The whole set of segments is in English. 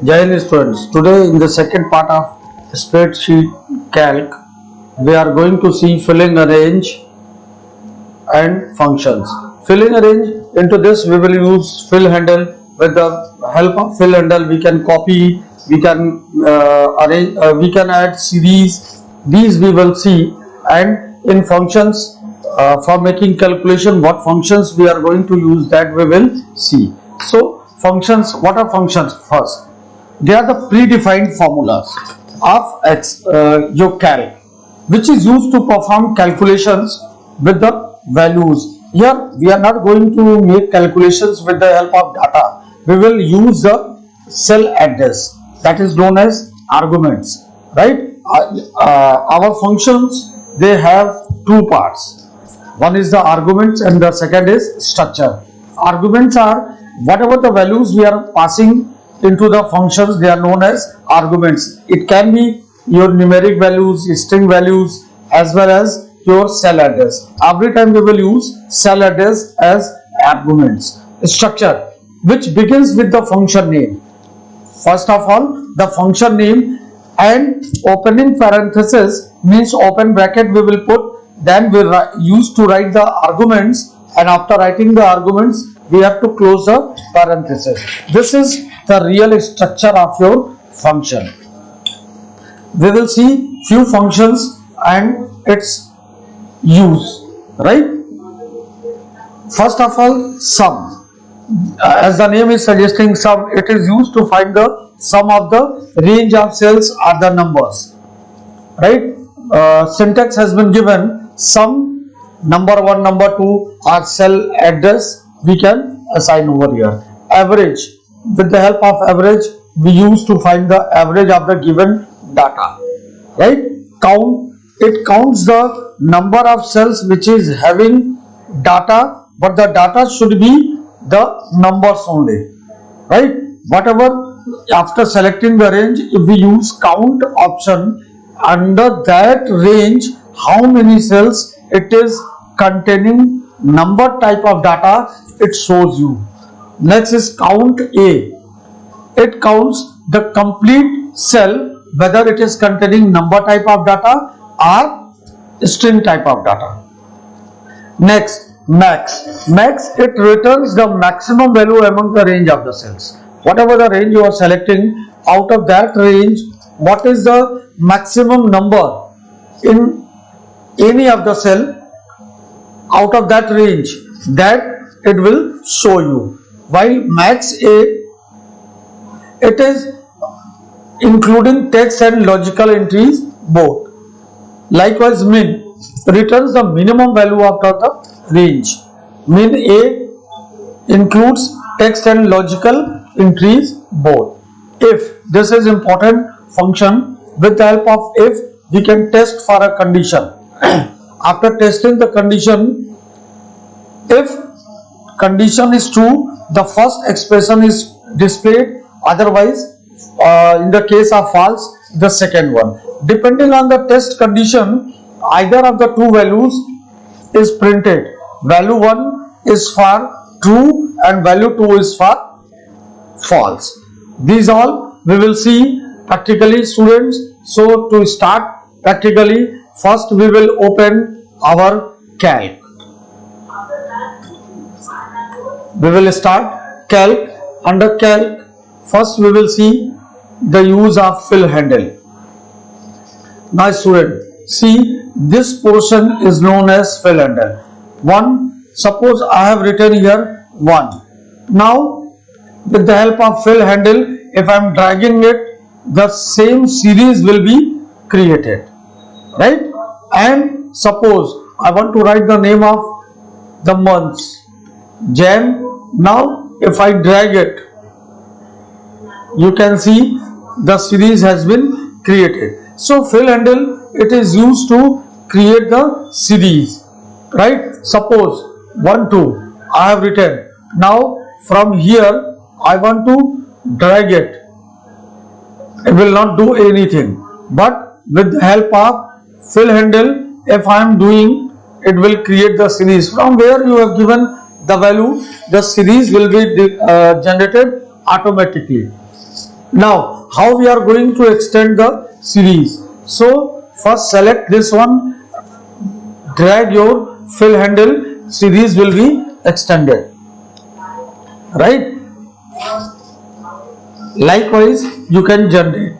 Jai Hind students. Today in the second part of spreadsheet calc, we are going to see filling a range and functions. Filling a range, into this we will use fill handle. With the help of fill handle we can copy, we can arrange, we can add series. These we will see. And in functions, for making calculation, what functions we are going to use, that we will see. So functions, what are functions? First, they are the predefined formulas of your calc, which is used to perform calculations with the values. Here we are not going to make calculations with the help of data. We will use the cell address, that is known as arguments, right? Our functions, they have two parts. One is the arguments and the second is structure. Arguments are whatever the values we are passing into the functions, they are known as arguments. It can be your numeric values, string values, as well as your cell address. Every time we will use cell address as arguments. Structure, which begins with the function name. First of all, the function name and opening parenthesis means open bracket we will put. Then we use to write the arguments, and after writing the arguments we have to close the parenthesis. This is the real structure of your function. We will see few functions and its use, right? First of all, sum. As the name is suggesting, sum, it is used to find the sum of the range of cells or the numbers, right? Syntax has been given. Sum, number 1, number 2 or cell address we can assign over here. Average, with the help of average we use to find the average of the given data, right? Count, it counts the number of cells which is having data, but the data should be the numbers only, right? Whatever, after selecting the range, if we use count option, under that range how many cells it is containing, number type of data it shows you. Next is count A. It counts the complete cell, whether it is containing number type of data or string type of data. Next, max. Max, it returns the maximum value among the range of the cells. Whatever the range you are selecting, out of that range, what is the maximum number in any of the cell out of that range, that it will show you. While max A, it is including text and logical entries both. Likewise, min returns the minimum value out of the range. Min A includes text and logical entries both. If, this is important function, with the help of if we can test for a condition. After testing the condition, if condition is true, the first expression is displayed, otherwise in the case of false, the second one. Depending on the test condition, either of the two values is printed. Value 1 is for true and value 2 is for false. These all we will see practically, students. So to start practically, first we will open our calc. We will start calc. Under calc, first we will see the use of fill handle. Now student, see, this portion is known as fill handle. 1, suppose I have written here 1. Now with the help of fill handle, if I am dragging it, the same series will be created, right? And suppose I want to write the name of the months, Jan. Now if I drag it, you can see the series has been created. So fill handle, it is used to create the series, right? Suppose 1, 2 I have written. Now from here I want to drag it. It will not do anything, but with the help of fill handle, if I am doing, it will create the series. From where you have given the value, the series will be generated automatically. Now, how we are going to extend the series? So, first select this one, drag your fill handle, series will be extended, right? Likewise, you can generate.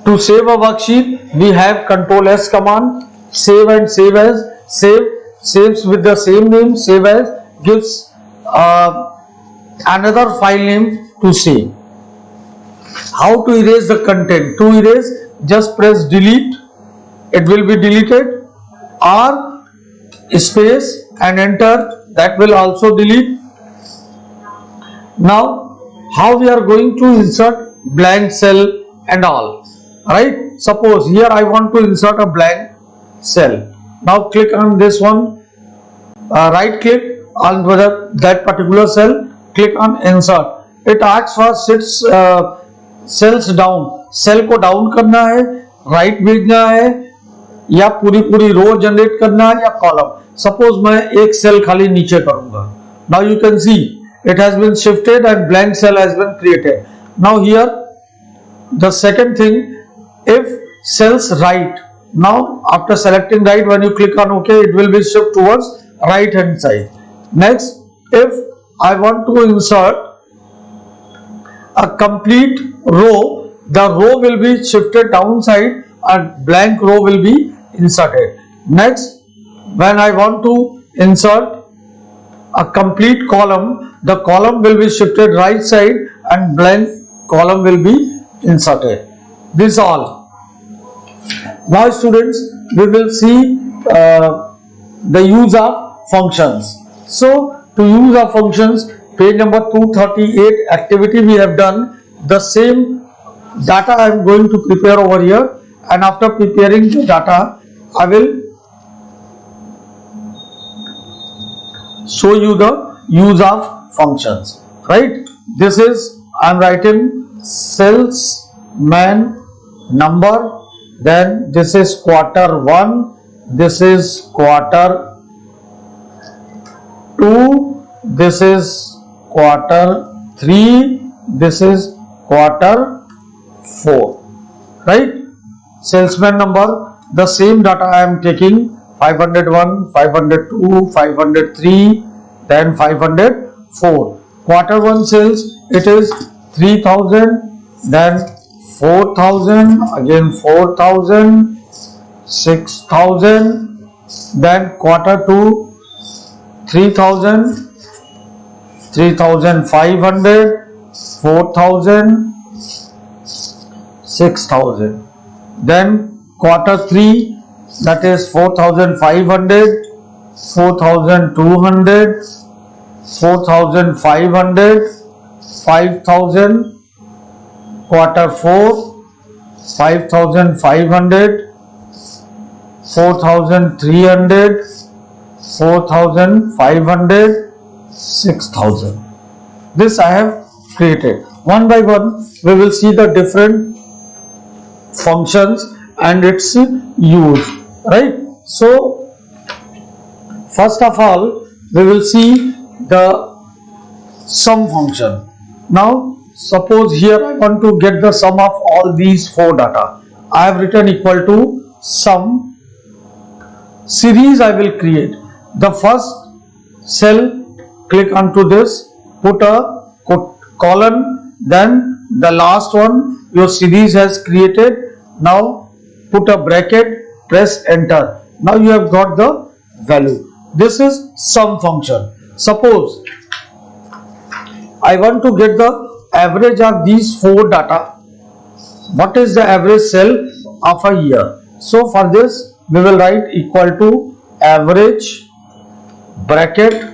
To save a worksheet, we have Control S command, save and save as, saves with the same name, save as, gives another file name to save. How to erase the content? To erase, just press delete, it will be deleted, or space and enter, that will also delete. Now, how we are going to insert blank cell and all, right? Suppose here I want to insert a blank cell. Now click on this one, right click on that particular cell, click on insert. It asks for six cells down, cell को down करना है, right भेजना है, या पूरी रो generate करना है, या कॉलम. सपोज मैं एक सेल खाली नीचे करूंगा. Now you can see it has been shifted and blank cell has been created. Now here the second thing, if cells right, now after selecting right, when you click on OK, it will be shift towards right hand side. Next, if I want to insert a complete row, the row will be shifted downside and blank row will be inserted. Next, when I want to insert a complete column, the column will be shifted right side and blank column will be inserted. This all. Now students, we will see the use of functions. So to use of functions, page number 238 activity we have done. The same data I am going to prepare over here, and after preparing the data, I will show you the use of functions, right? This is, I am writing salesman number, then this is quarter 1, this is quarter 2, this is quarter 3, this is quarter 4, right? Salesman number, the same data I am taking, 501, 502, 503, then 504. Quarter 1 sales, it is 3000, then 4000, again 4000, 6000, then quarter 2, 3000, 3500, 4000, 6000, then quarter 3, that is 4500, 4200, 4500, 5000, quarter 4, 5500, 4300, 4500, 6000. This I have created. One by one we will see the different functions and its use, right? So first of all we will see the sum function. Now suppose here I want to get the sum of all these 4 data. I have written equal to sum series. I will create the first cell, click onto this, put a colon, then the last one your series has created. Now put a bracket, press enter. Now you have got the value. This is sum function. Suppose I want to get the average of these 4 data. What is the average cell of a year? So for this we will write equal to average, bracket,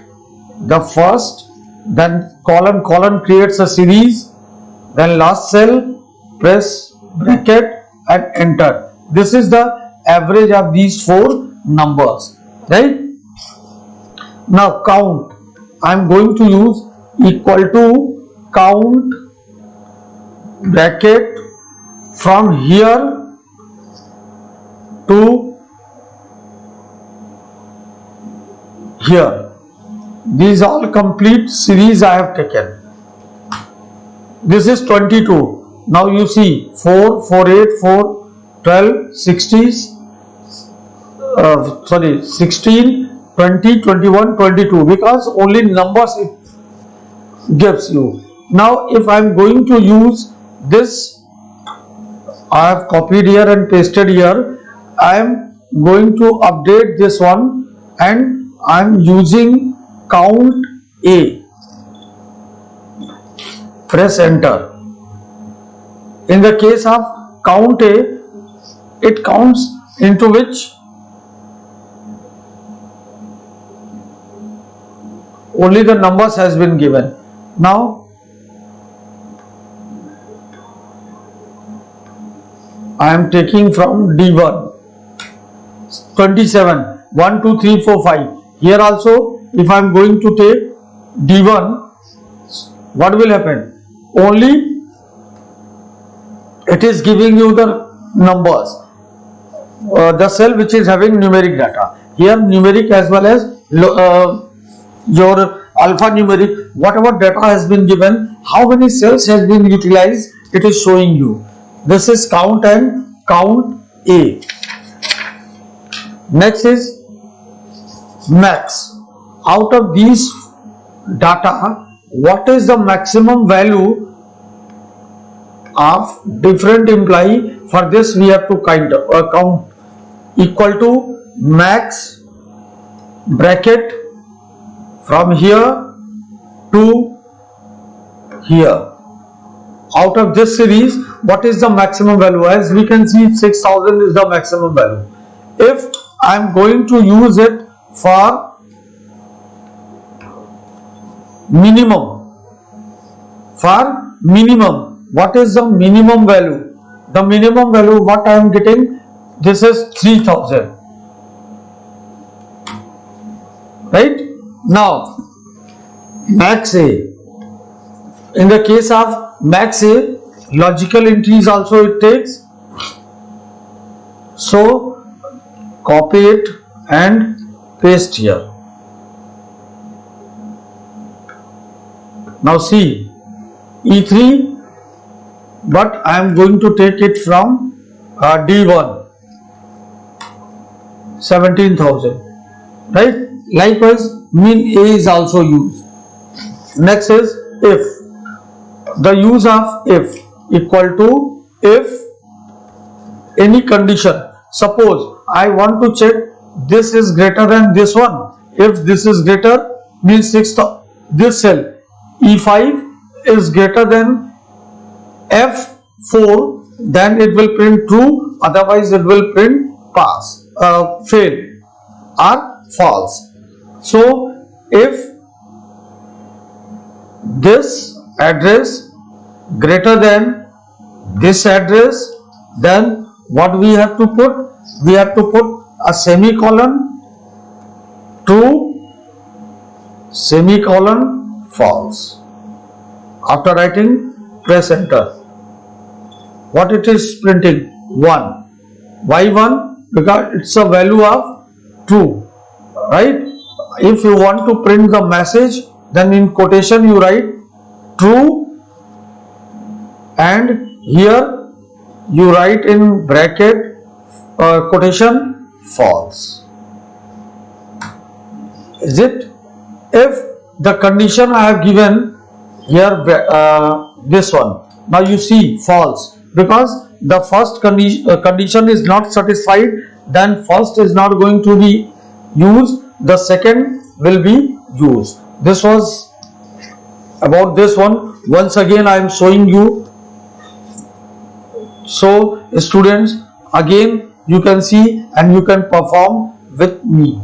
the first, then colon creates a series, then last cell, press bracket and enter. This is the average of these 4 numbers, right? Now count, I am going to use equal to count, bracket, from here to here. These all complete series I have taken. This is 22. Now you see 4, 4, 8, 4, 12, 16, 20, 21, 22, because only numbers it gives you. Now if I am going to use this, I have copied here and pasted here. I am going to update this one and I am using count A. Press enter. In the case of count A, it counts into which only the numbers has been given. Now I am taking from D1, 27, 1, 2, 3, 4, 5. Here also, if I am going to take D1, what will happen? Only it is giving you the numbers, the cell which is having numeric data. Here numeric as well as your alphanumeric, whatever data has been given, how many cells has been utilized, it is showing you. This is count and count A. Next is max. Out of these data, what is the maximum value of different employee? For this we have to count equal to max bracket from here to here. Out of this series, what is the maximum value? As we can see, 6000 is the maximum value. If I am going to use it for minimum, what is the minimum value? The minimum value what I am getting, this is 3000, right? Now max A. In the case of max A, logical entries also it takes. So copy it and paste here. Now see E3, but I am going to take it from D1, 17,000, right? Likewise min A is also used. Next is if. The use of if equal to if any condition. Suppose I want to check this is greater than this one. If this is greater, means this cell E5 is greater than F4, then it will print true, otherwise it will print fail or false. So if this address greater than this address, then what we have to put? We have to put a semicolon, true, semicolon, false. After writing, press enter. What it is printing? 1. Why 1? Because it's a value of true, right? If you want to print the message, then in quotation you write true, and here you write in bracket quotation false. Is it? If the condition I have given here, this one, now you see false, because the first condition is not satisfied, then first is not going to be used, the second will be used. This was about this one. Once again I am showing you. So students, again you can see and you can perform with me.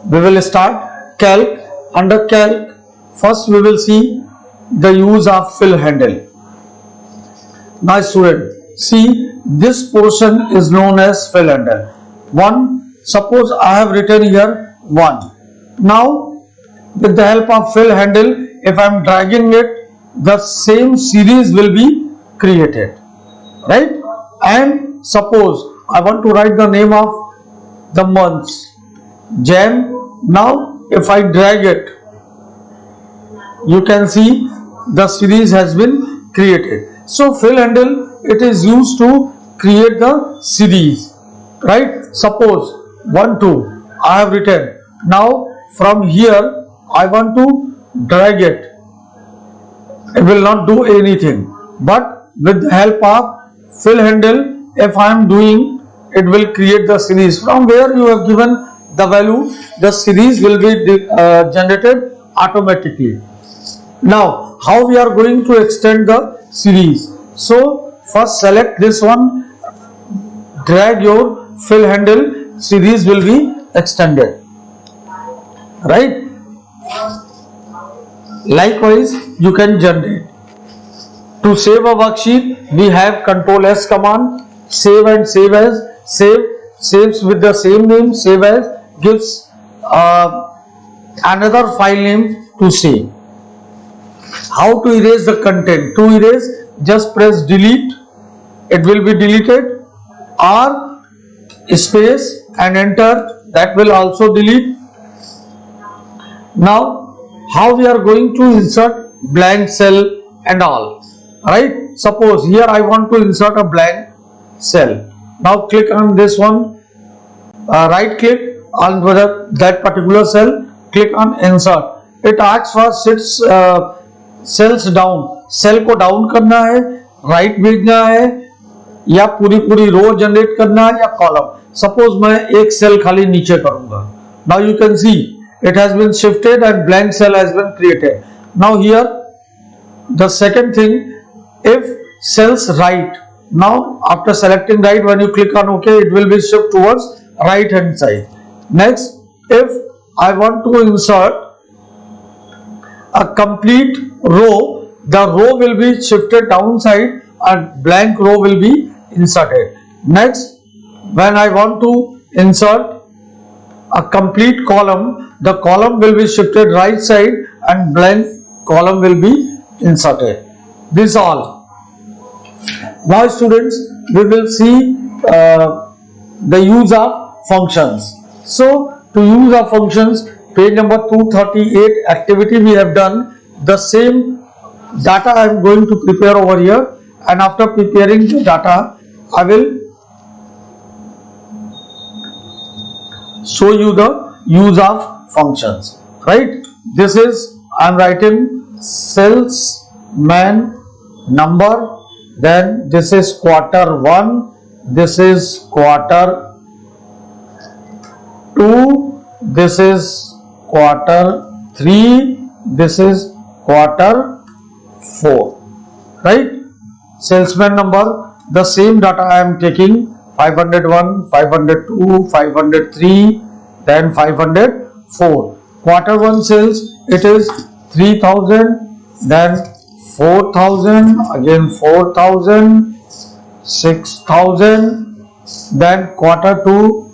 We will start calc. Under calc, first we will see the use of fill handle. Now student, see this portion is known as fill handle. 1, suppose I have written here 1. Now with the help of fill handle, if I am dragging it, the same series will be created, right? And suppose I want to write the name of the months, Jan. Now if I drag it, you can see the series has been created. So fill handle, it is used to create the series, right? Suppose 1 2 I have written. Now from here I want to drag it. It will not do anything, but with the help of fill handle, if I am doing, it will create the series. From where you have given the value, the series will be generated automatically. Now how we are going to extend the series? So first select this one, drag your fill handle, series will be extended, right? Likewise you can generate. To save a worksheet, we have Ctrl S command, save and save as, saves with the same name, save as, gives another file name to save. How to erase the content? To erase, just press delete, it will be deleted, or space and enter, that will also delete. Now how we are going to insert blank cell and all, right? Suppose here I want to insert a blank cell. Now click on this one, right click on that particular cell, click on insert. It asks for 6 cells down. Cell को down करना है, right भेजना है, या पूरी पूरी रो generate करना है, या कॉलम. सपोज मैं एक सेल खाली नीचे करूंगा. Now you can see it has been shifted and blank cell has been created. Now here the second thing, if cells right, now after selecting right, when you click on OK, it will be shift towards right hand side. Next, if I want to insert a complete row, the row will be shifted downside and blank row will be inserted. Next, when I want to insert a complete column, the column will be shifted right side and blank column will be inserted. This all. Now students, we will see the use of functions. So to use of functions, page number 238 activity we have done. The same data I am going to prepare over here, and after preparing the data I will show you the use of functions, right? This is, I am writing salesman number, then this is quarter 1, this is quarter 2, this is quarter 3, this is quarter 4, right? Salesman number, the same data I am taking, 501, 502, 503, then 504. Quarter 1 sales, it is 3000, then 4000, again 4000, 6000, then quarter 2,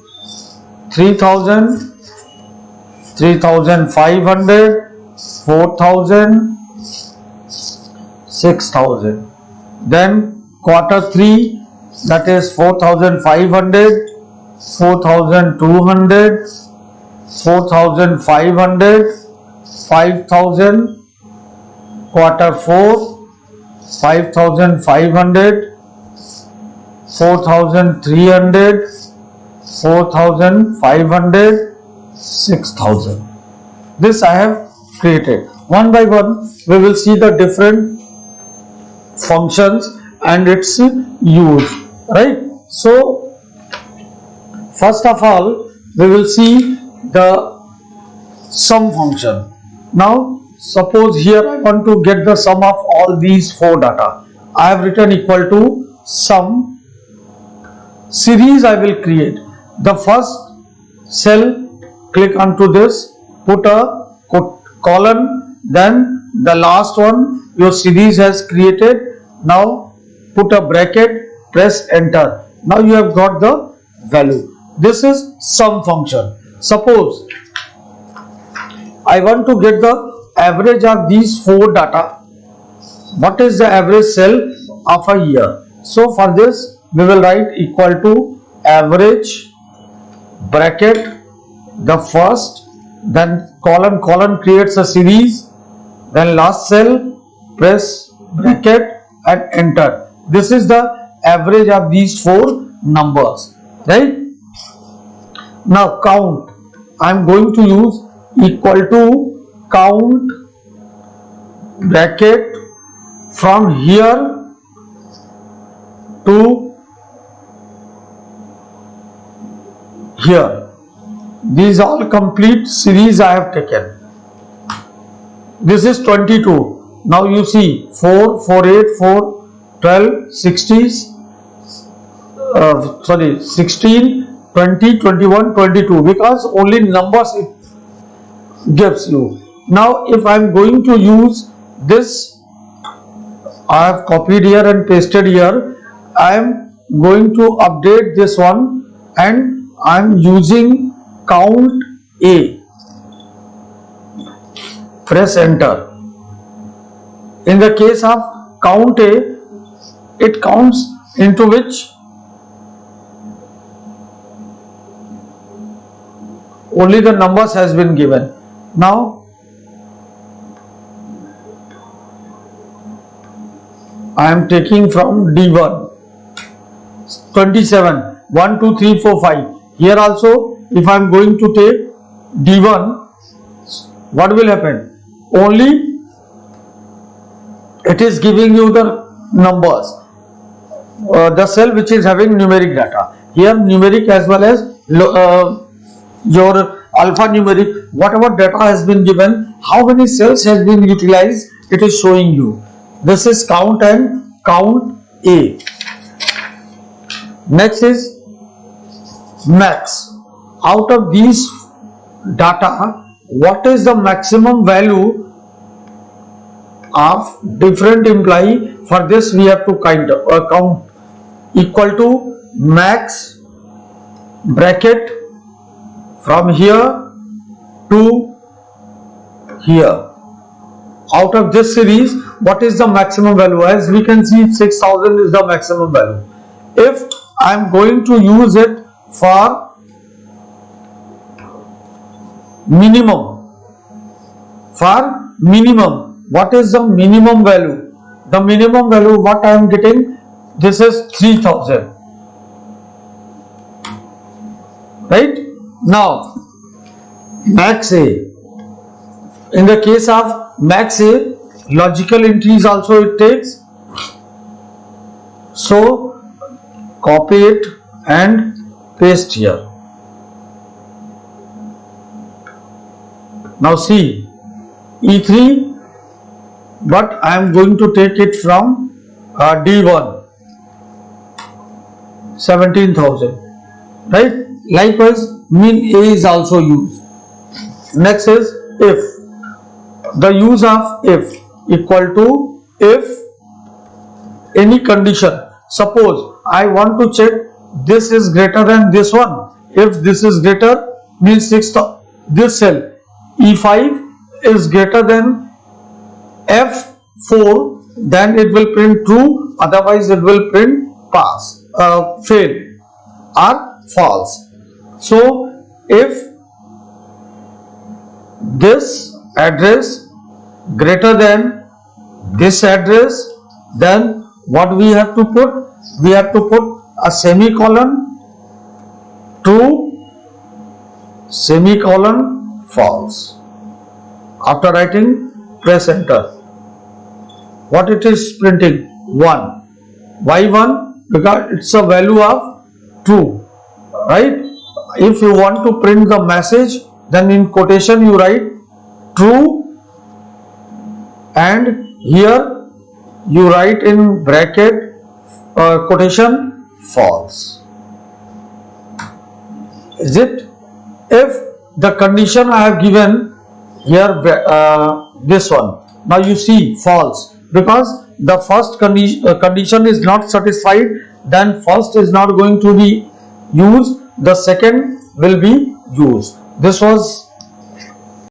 3000, 3500, 4000, 6000, then quarter 3, that is 4500, 4200, 4500, 5000, quarter 4, 5500, 4300, 4500, 6000. This I have created. One by one we will see the different functions and its use, right? So first of all we will see the sum function. Now suppose here I want to get the sum of all these 4 data. I have written equal to sum series. I will create the first cell, click onto this, put a colon, then the last one your series has created. Now put a bracket, press enter. Now you have got the value. This is sum function. Suppose I want to get the average of these 4 data. What is the average cell of a year? So for this we will write equal to average, bracket, the first, then colon creates a series, then last cell, press bracket and enter. This is the average of these four numbers, right? Now count, I am going to use equal to count bracket from here to here. These all complete series I have taken. This is 22. Now you see 4, 4, 8, 4, 12, 16, 20, 21, 22, because only numbers it gives you. Now if I am going to use this, I have copied here and pasted here. I am going to update this one and I am using count A. Press enter. In the case of count A, it counts into which only the numbers has been given. Now I am taking from D1 27 1 2 3 4 5. Here also if I am going to take D1, what will happen? Only it is giving you the numbers, the cell which is having numeric data. Here numeric as well as your alphanumeric, whatever data has been given, how many cells has been utilized, it is showing you. This is count and count A. Next is max. Out of these data, what is the maximum value of different employee? For this we have to count equal to max bracket from here to here. Out of this series, what is the maximum value? As we can see, 6000 is the maximum value. If I am going to use it for minimum, what is the minimum value? The minimum value what I am getting, this is 3000, right? Now max A. In the case of max A, logical entries also it takes. So copy it and paste here. Now see E3, but I am going to take it from D1 17,000, right? Likewise min A is also used. Next is if. The use of if equal to if any condition. Suppose I want to check this is greater than this one. If this is greater, means 6,000. This cell E5 is greater than F4, then it will print true, otherwise it will print fail or false. So if this address greater than this address, then what we have to put? We have to put a semicolon, true, semicolon, false. After writing, press enter. What it is printing? 1. Why 1? Because it's a value of true, right? If you want to print the message, then in quotation you write true, and here you write in bracket quotation false. Is it? If the condition I have given here, this one, now you see false, because the first condition is not satisfied, then first is not going to be used, the second will be used. This was